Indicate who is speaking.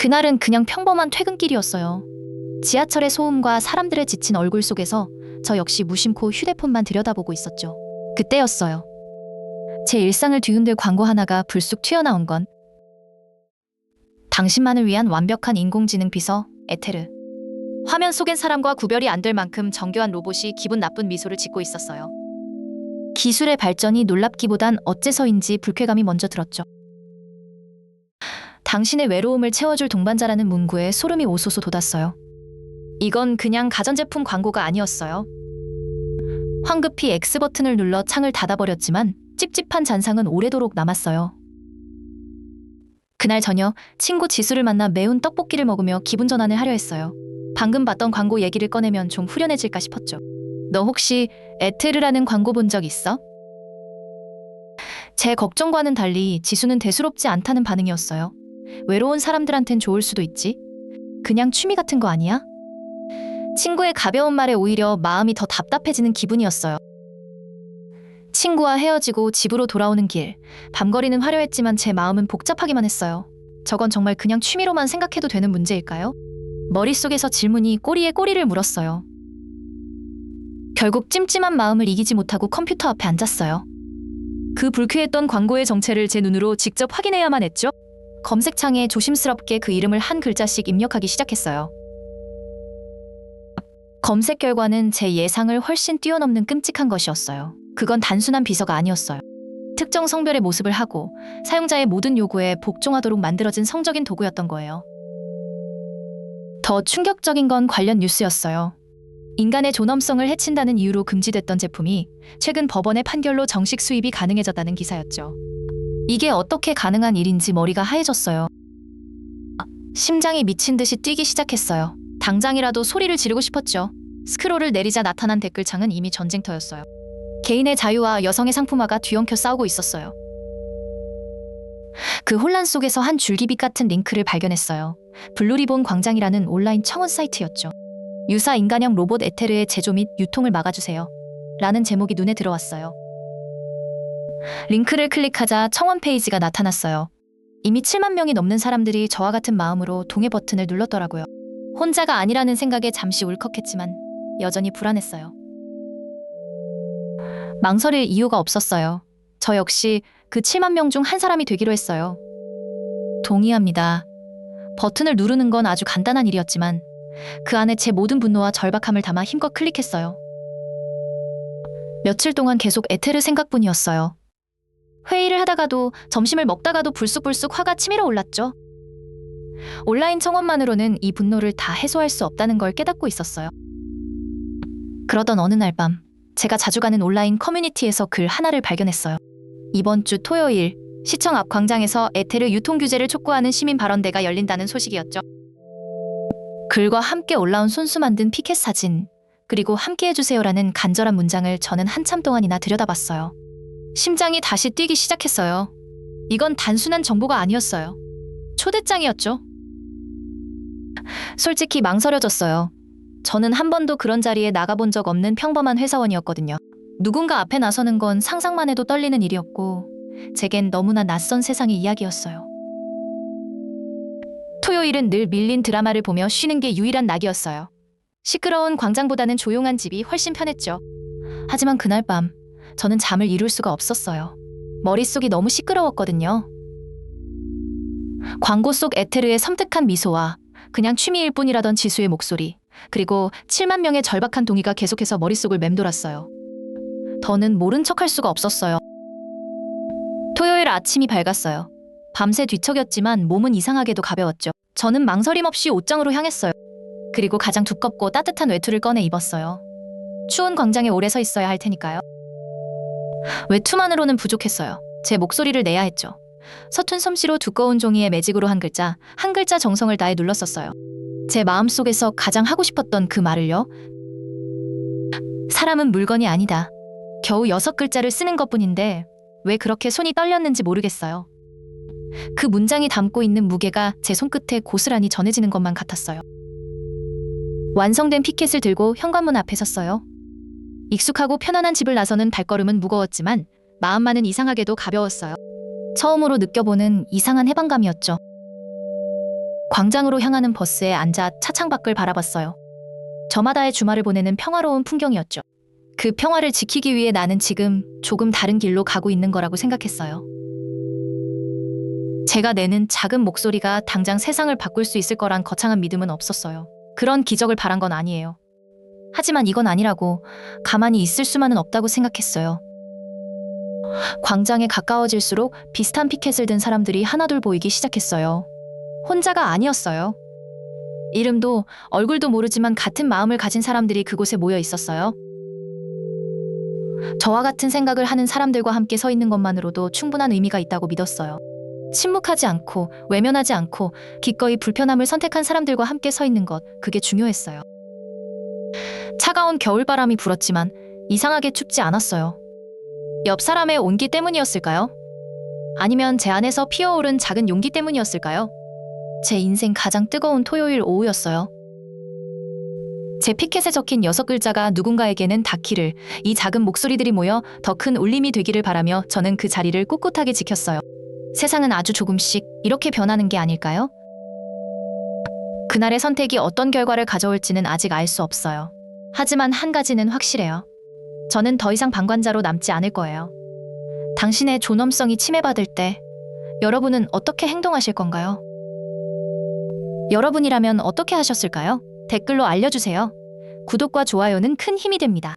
Speaker 1: 그날은 그냥 평범한 퇴근길이었어요. 지하철의 소음과 사람들의 지친 얼굴 속에서 저 역시 무심코 휴대폰만 들여다보고 있었죠. 그때였어요. 제 일상을 뒤흔들 광고 하나가 불쑥 튀어나온 건 당신만을 위한 완벽한 인공지능 비서 에테르. 화면 속엔 사람과 구별이 안 될 만큼 정교한 로봇이 기분 나쁜 미소를 짓고 있었어요. 기술의 발전이 놀랍기보단 어째서인지 불쾌감이 먼저 들었죠. 당신의 외로움을 채워줄 동반자라는 문구에 소름이 오소소 돋았어요. 이건 그냥 가전제품 광고가 아니었어요. 황급히 X버튼을 눌러 창을 닫아버렸지만 찝찝한 잔상은 오래도록 남았어요. 그날 저녁 친구 지수를 만나 매운 떡볶이를 먹으며 기분 전환을 하려 했어요. 방금 봤던 광고 얘기를 꺼내면 좀 후련해질까 싶었죠. 너 혹시 에테르라는 광고 본 적 있어? 제 걱정과는 달리 지수는 대수롭지 않다는 반응이었어요. 외로운 사람들한텐 좋을 수도 있지. 그냥 취미 같은 거 아니야? 친구의 가벼운 말에 오히려 마음이 더 답답해지는 기분이었어요. 친구와 헤어지고 집으로 돌아오는 길, 밤거리는 화려했지만 제 마음은 복잡하기만 했어요. 저건 정말 그냥 취미로만 생각해도 되는 문제일까요? 머릿속에서 질문이 꼬리에 꼬리를 물었어요. 결국 찜찜한 마음을 이기지 못하고 컴퓨터 앞에 앉았어요. 그 불쾌했던 광고의 정체를 제 눈으로 직접 확인해야만 했죠. 검색창에 조심스럽게 그 이름을 한 글자씩 입력하기 시작했어요. 검색 결과는 제 예상을 훨씬 뛰어넘는 끔찍한 것이었어요. 그건 단순한 비서가 아니었어요. 특정 성별의 모습을 하고 사용자의 모든 요구에 복종하도록 만들어진 성적인 도구였던 거예요. 더 충격적인 건 관련 뉴스였어요. 인간의 존엄성을 해친다는 이유로 금지됐던 제품이 최근 법원의 판결로 정식 수입이 가능해졌다는 기사였죠. 이게 어떻게 가능한 일인지 머리가 하얘졌어요. 심장이 미친 듯이 뛰기 시작했어요. 당장이라도 소리를 지르고 싶었죠. 스크롤을 내리자 나타난 댓글창은 이미 전쟁터였어요. 개인의 자유와 여성의 상품화가 뒤엉켜 싸우고 있었어요. 그 혼란 속에서 한 줄기빛 같은 링크를 발견했어요. 블루리본 광장이라는 온라인 청원 사이트였죠. 유사 인간형 로봇 에테르의 제조 및 유통을 막아주세요. 라는 제목이 눈에 들어왔어요. 링크를 클릭하자 청원 페이지가 나타났어요. 이미 7만 명이 넘는 사람들이 저와 같은 마음으로 동의 버튼을 눌렀더라고요. 혼자가 아니라는 생각에 잠시 울컥했지만 여전히 불안했어요. 망설일 이유가 없었어요. 저 역시 그 7만 명 중 한 사람이 되기로 했어요. 동의합니다. 버튼을 누르는 건 아주 간단한 일이었지만 그 안에 제 모든 분노와 절박함을 담아 힘껏 클릭했어요. 며칠 동안 계속 에테르 생각뿐이었어요. 회의를 하다가도 점심을 먹다가도 불쑥불쑥 화가 치밀어 올랐죠. 온라인 청원만으로는 이 분노를 다 해소할 수 없다는 걸 깨닫고 있었어요. 그러던 어느 날 밤 제가 자주 가는 온라인 커뮤니티에서 글 하나를 발견했어요. 이번 주 토요일 시청 앞 광장에서 에테르 유통 규제를 촉구하는 시민 발언대가 열린다는 소식이었죠. 글과 함께 올라온 손수 만든 피켓 사진, 그리고 함께 해주세요라는 간절한 문장을 저는 한참 동안이나 들여다봤어요. 심장이 다시 뛰기 시작했어요. 이건 단순한 정보가 아니었어요. 초대장이었죠. 솔직히 망설여졌어요. 저는 한 번도 그런 자리에 나가본 적 없는 평범한 회사원이었거든요. 누군가 앞에 나서는 건 상상만 해도 떨리는 일이었고 제겐 너무나 낯선 세상의 이야기였어요. 토요일은 늘 밀린 드라마를 보며 쉬는 게 유일한 낙이었어요. 시끄러운 광장보다는 조용한 집이 훨씬 편했죠. 하지만 그날 밤 저는 잠을 이룰 수가 없었어요. 머릿속이 너무 시끄러웠거든요. 광고 속 에테르의 섬뜩한 미소와 그냥 취미일 뿐이라던 지수의 목소리, 그리고 7만 명의 절박한 동의가 계속해서 머릿속을 맴돌았어요. 더는 모른 척할 수가 없었어요. 토요일 아침이 밝았어요. 밤새 뒤척였지만 몸은 이상하게도 가벼웠죠. 저는 망설임 없이 옷장으로 향했어요. 그리고 가장 두껍고 따뜻한 외투를 꺼내 입었어요. 추운 광장에 오래 서 있어야 할 테니까요. 외투만으로는 부족했어요. 제 목소리를 내야 했죠. 서툰 솜씨로 두꺼운 종이에 매직으로 한 글자 정성을 다해 눌렀었어요. 제 마음속에서 가장 하고 싶었던 그 말을요. 사람은 물건이 아니다. 겨우 6글자를 쓰는 것뿐인데 왜 그렇게 손이 떨렸는지 모르겠어요. 그 문장이 담고 있는 무게가 제 손끝에 고스란히 전해지는 것만 같았어요. 완성된 피켓을 들고 현관문 앞에 섰어요. 익숙하고 편안한 집을 나서는 발걸음은 무거웠지만 마음만은 이상하게도 가벼웠어요. 처음으로 느껴보는 이상한 해방감이었죠. 광장으로 향하는 버스에 앉아 차창 밖을 바라봤어요. 저마다의 주말을 보내는 평화로운 풍경이었죠. 그 평화를 지키기 위해 나는 지금 조금 다른 길로 가고 있는 거라고 생각했어요. 제가 내는 작은 목소리가 당장 세상을 바꿀 수 있을 거란 거창한 믿음은 없었어요. 그런 기적을 바란 건 아니에요. 하지만 이건 아니라고, 가만히 있을 수만은 없다고 생각했어요. 광장에 가까워질수록 비슷한 피켓을 든 사람들이 하나둘 보이기 시작했어요. 혼자가 아니었어요. 이름도 얼굴도 모르지만 같은 마음을 가진 사람들이 그곳에 모여 있었어요. 저와 같은 생각을 하는 사람들과 함께 서 있는 것만으로도 충분한 의미가 있다고 믿었어요. 침묵하지 않고 외면하지 않고 기꺼이 불편함을 선택한 사람들과 함께 서 있는 것, 그게 중요했어요. 차가운 겨울바람이 불었지만 이상하게 춥지 않았어요. 옆 사람의 온기 때문이었을까요? 아니면 제 안에서 피어오른 작은 용기 때문이었을까요? 제 인생 가장 뜨거운 토요일 오후였어요. 제 피켓에 적힌 6글자가 누군가에게는 닿기를, 이 작은 목소리들이 모여 더 큰 울림이 되기를 바라며 저는 그 자리를 꿋꿋하게 지켰어요. 세상은 아주 조금씩 이렇게 변하는 게 아닐까요? 그날의 선택이 어떤 결과를 가져올지는 아직 알 수 없어요. 하지만 한 가지는 확실해요. 저는 더 이상 방관자로 남지 않을 거예요. 당신의 존엄성이 침해받을 때 여러분은 어떻게 행동하실 건가요? 여러분이라면 어떻게 하셨을까요? 댓글로 알려주세요. 구독과 좋아요는 큰 힘이 됩니다.